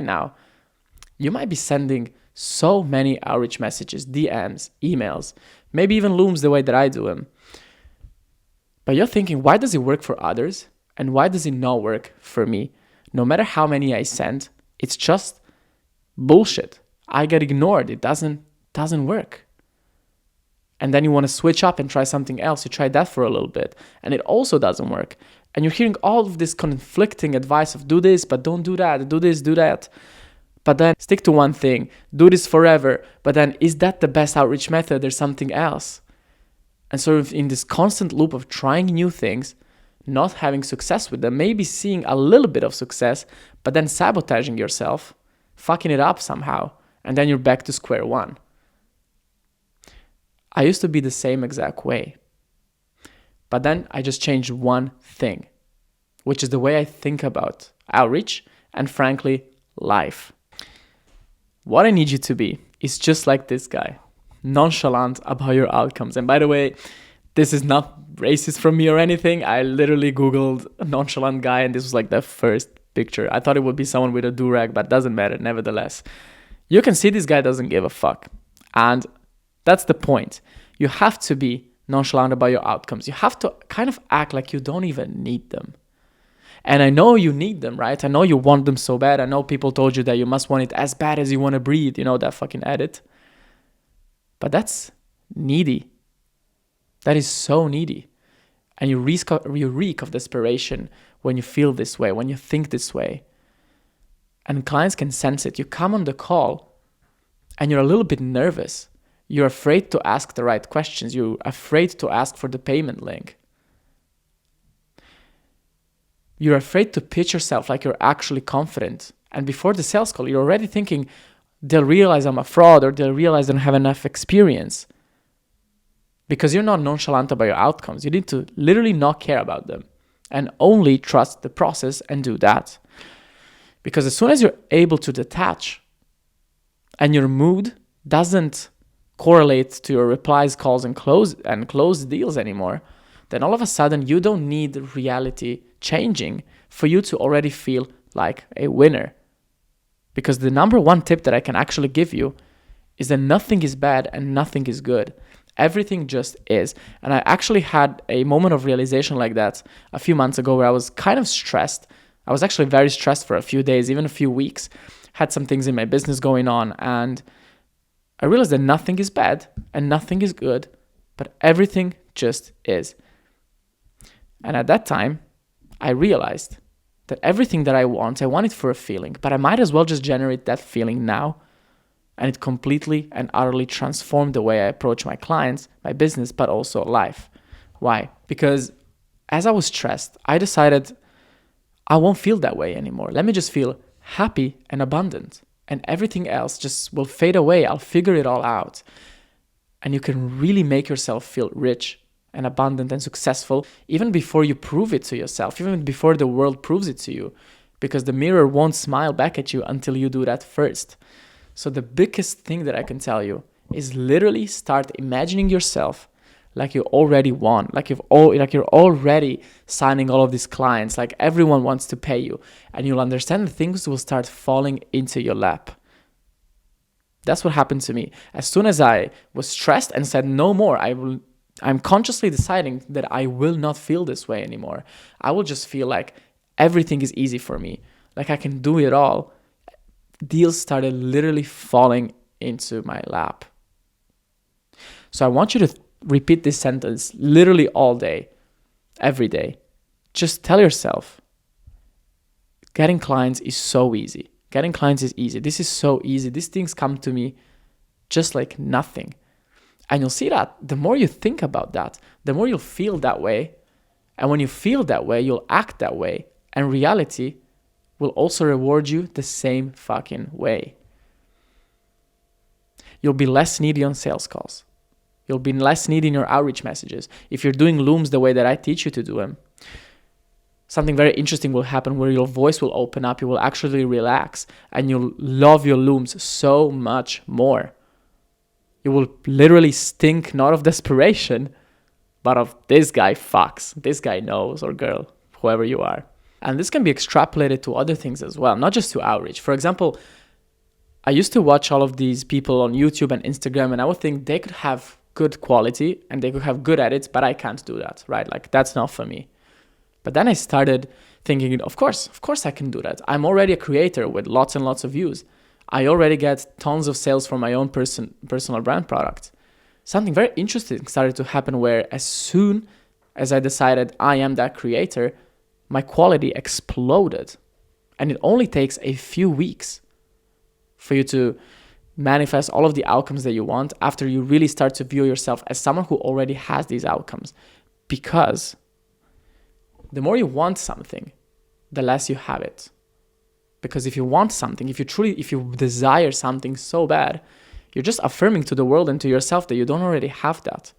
now, you might be sending so many outreach messages, DMs, emails, maybe even looms the way that I do them. But you're thinking, why does it work for others? And why does it not work for me? No matter how many I send, it's just bullshit. I get ignored. It doesn't work. And then you want to switch up and try something else. You try that for a little bit, and it also doesn't work. And you're hearing all of this conflicting advice of do this, but don't do that, do this, do that. But then stick to one thing, do this forever. But then is that the best outreach method? There's something else. And sort of in this constant loop of trying new things, not having success with them, maybe seeing a little bit of success, but then sabotaging yourself, fucking it up somehow. And then you're back to square one. I used to be the same exact way. But then I just changed one thing, which is the way I think about outreach and, frankly, life. What I need you to be is just like this guy, nonchalant about your outcomes. And by the way, this is not racist from me or anything. I literally Googled a nonchalant guy, and this was like the first picture. I thought it would be someone with a do-rag, but doesn't matter, nevertheless. You can see this guy doesn't give a fuck. And that's the point. You have to be nonchalant about your outcomes. You have to kind of act like you don't even need them. And I know you need them, right? I know you want them so bad. I know people told you that you must want it as bad as you want to breathe. You know, that fucking edit. But that's needy. That is so needy. And you reek of desperation when you feel this way, when you think this way. And clients can sense it. You come on the call and you're a little bit nervous. You're afraid to ask the right questions. You're afraid to ask for the payment link. You're afraid to pitch yourself like you're actually confident. And before the sales call, you're already thinking, they'll realize I'm a fraud, or they'll realize I don't have enough experience. Because you're not nonchalant about your outcomes. You need to literally not care about them and only trust the process and do that. Because as soon as you're able to detach and your mood doesn't correlate to your replies, calls, and close deals anymore, then all of a sudden you don't need reality changing for you to already feel like a winner. Because the number one tip that I can actually give you is that nothing is bad and nothing is good. Everything just is. And I actually had a moment of realization like that a few months ago where I was kind of stressed. I was actually very stressed for a few days, even a few weeks. Had some things in my business going on, and I realized that nothing is bad and nothing is good, but everything just is. And at that time, I realized that everything that I want it for a feeling, but I might as well just generate that feeling now. And it completely and utterly transformed the way I approach my clients, my business, but also life. Why? Because as I was stressed, I decided I won't feel that way anymore. Let me just feel happy and abundant. And everything else just will fade away. I'll figure it all out. And you can really make yourself feel rich and abundant and successful even before you prove it to yourself, even before the world proves it to you, because the mirror won't smile back at you until you do that first. So the biggest thing that I can tell you is literally start imagining yourself like you already won, like you're already signing all of these clients, like everyone wants to pay you, and you'll understand that things will start falling into your lap. That's what happened to me. As soon as I was stressed and said no more, I'm consciously deciding that I will not feel this way anymore. I will just feel like everything is easy for me, like I can do it all. Deals started literally falling into my lap. So I want you to repeat this sentence literally all day, every day. Just tell yourself, getting clients is so easy. Getting clients is easy. This is so easy. These things come to me just like nothing. And you'll see that the more you think about that, the more you'll feel that way. And when you feel that way, you'll act that way. And reality will also reward you the same fucking way. You'll be less needy on sales calls. You'll be less needy in your outreach messages. If you're doing looms the way that I teach you to do them, something very interesting will happen where your voice will open up. You will actually relax and you'll love your looms so much more. You will literally stink not of desperation, but of this guy fucks, this guy knows, or girl, whoever you are. And this can be extrapolated to other things as well, not just to outreach. For example, I used to watch all of these people on YouTube and Instagram, and I would think they could have good quality and they could have good edits, but I can't do that, right? Like, that's not for me. But then I started thinking, of course I can do that. I'm already a creator with lots and lots of views. I already get tons of sales from my own personal brand product. Something very interesting started to happen where as soon as I decided I am that creator, my quality exploded. And it only takes a few weeks for you to manifest all of the outcomes that you want after you really start to view yourself as someone who already has these outcomes. Because the more you want something, the less you have it. Because if you want something, if you desire something so bad, you're just affirming to the world and to yourself that you don't already have that.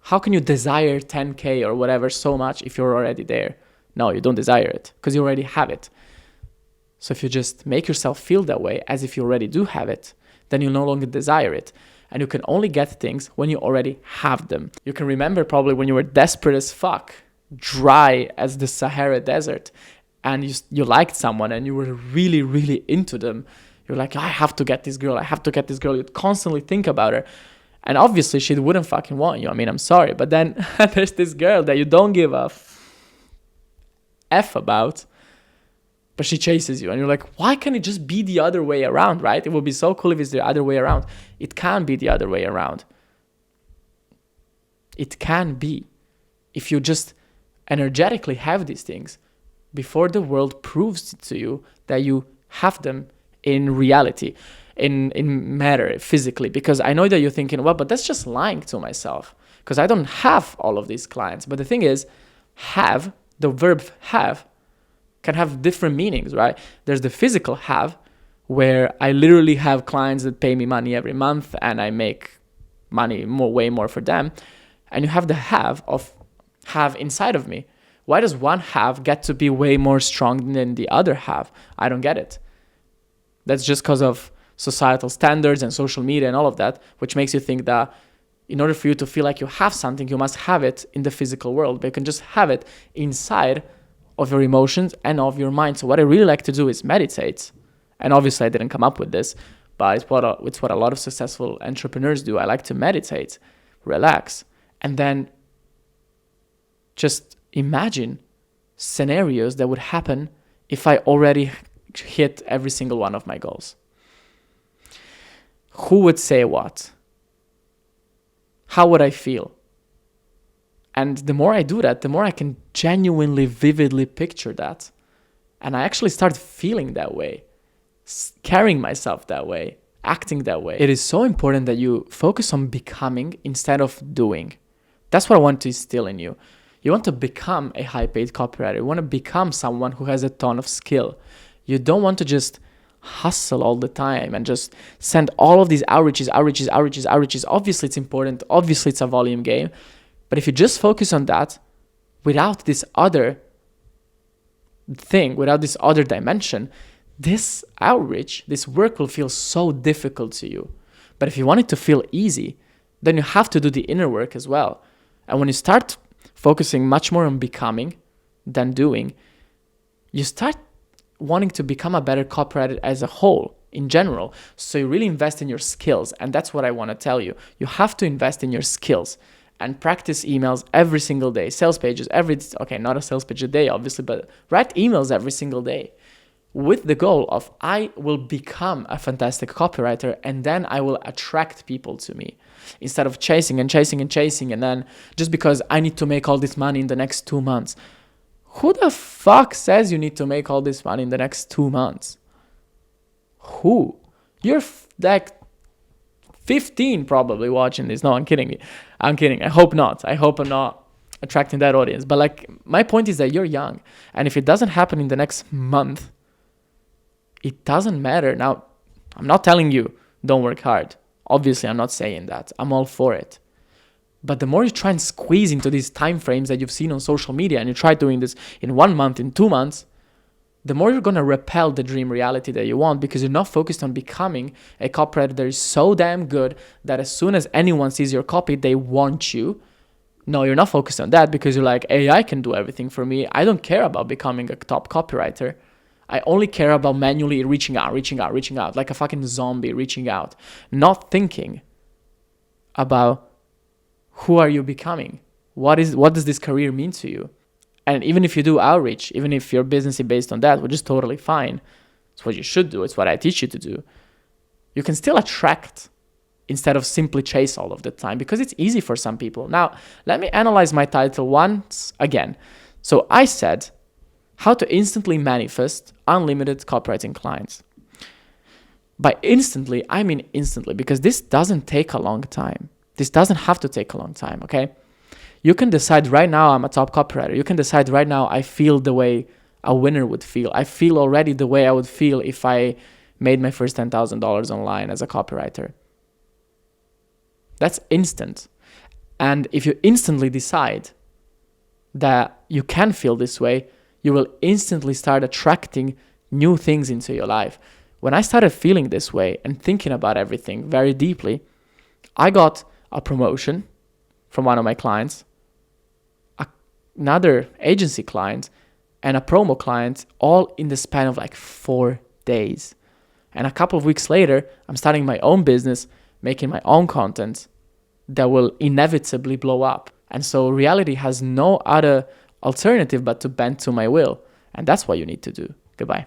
How can you desire 10K or whatever so much if you're already there? No, you don't desire it because you already have it. So if you just make yourself feel that way as if you already do have it, then you no longer desire it. And you can only get things when you already have them. You can remember probably when you were desperate as fuck, dry as the Sahara Desert, and you liked someone and you were really, really into them. You're like, I have to get this girl. You'd constantly think about her. And obviously she wouldn't fucking want you. I mean, I'm sorry. But then there's this girl that you don't give a F about, but she chases you. And you're like, why can't it just be the other way around, right? It would be so cool if it's the other way around. It can be the other way around. It can be. If you just energetically have these things before the world proves to you that you have them in reality, in matter, physically. Because I know that you're thinking, well, but that's just lying to myself because I don't have all of these clients. But the thing is, have, the verb have, can have different meanings, right? There's the physical have, where I literally have clients that pay me money every month and I make money way more for them. And you have the have inside of me. Why does one have get to be way more strong than the other have? I don't get it. That's just because of societal standards and social media and all of that, which makes you think that in order for you to feel like you have something, you must have it in the physical world. But you can just have it inside of your emotions and of your mind. So what I really like to do is meditate. And obviously I didn't come up with this, but it's what a lot of successful entrepreneurs do. I like to meditate, relax, and then just imagine scenarios that would happen if I already hit every single one of my goals. Who would say what? How would I feel? And the more I do that, the more I can genuinely, vividly picture that. And I actually start feeling that way, carrying myself that way, acting that way. It is so important that you focus on becoming instead of doing. That's what I want to instill in you. You want to become a high-paid copywriter. You want to become someone who has a ton of skill. You don't want to just hustle all the time and just send all of these outreaches. Obviously, it's important. Obviously, it's a volume game. But if you just focus on that without this other thing, without this other dimension, this outreach, this work will feel so difficult to you. But if you want it to feel easy, then you have to do the inner work as well. And when you start focusing much more on becoming than doing, you start wanting to become a better copywriter as a whole, in general. So you really invest in your skills. And that's what I want to tell you. You have to invest in your skills and practice emails every single day. Sales pages not a sales page a day, obviously, but write emails every single day with the goal of I will become a fantastic copywriter and then I will attract people to me instead of chasing and then just because I need to make all this money in the next 2 months. Who the fuck says you need to make all this money in the next 2 months? Who? You're like 15 probably watching this. No, I'm kidding. I hope not. I hope I'm not attracting that audience. But like, my point is that you're young. And if it doesn't happen in the next month, it doesn't matter. Now, I'm not telling you don't work hard. Obviously, I'm not saying that. I'm all for it. But the more you try and squeeze into these time frames that you've seen on social media and you try doing this in 1 month, in 2 months, the more you're going to repel the dream reality that you want because you're not focused on becoming a copywriter that is so damn good that as soon as anyone sees your copy, they want you. No, you're not focused on that because you're like, AI can do everything for me. I don't care about becoming a top copywriter. I only care about manually reaching out, like a fucking zombie reaching out, not thinking about who are you becoming? What does this career mean to you? And even if you do outreach, even if your business is based on that, which is totally fine, it's what you should do, it's what I teach you to do, you can still attract instead of simply chase all of the time because it's easy for some people. Now, let me analyze my title once again. So I said, how to instantly manifest unlimited copywriting clients. By instantly, I mean instantly, because this doesn't take a long time. This doesn't have to take a long time, okay? You can decide right now I'm a top copywriter. You can decide right now I feel the way a winner would feel. I feel already the way I would feel if I made my first $10,000 online as a copywriter. That's instant. And if you instantly decide that you can feel this way, you will instantly start attracting new things into your life. When I started feeling this way and thinking about everything very deeply, I got a promotion from one of my clients, another agency client, and a promo client, all in the span of like 4 days. And a couple of weeks later, I'm starting my own business, making my own content that will inevitably blow up. And so reality has no other alternative but to bend to my will. And that's what you need to do. Goodbye.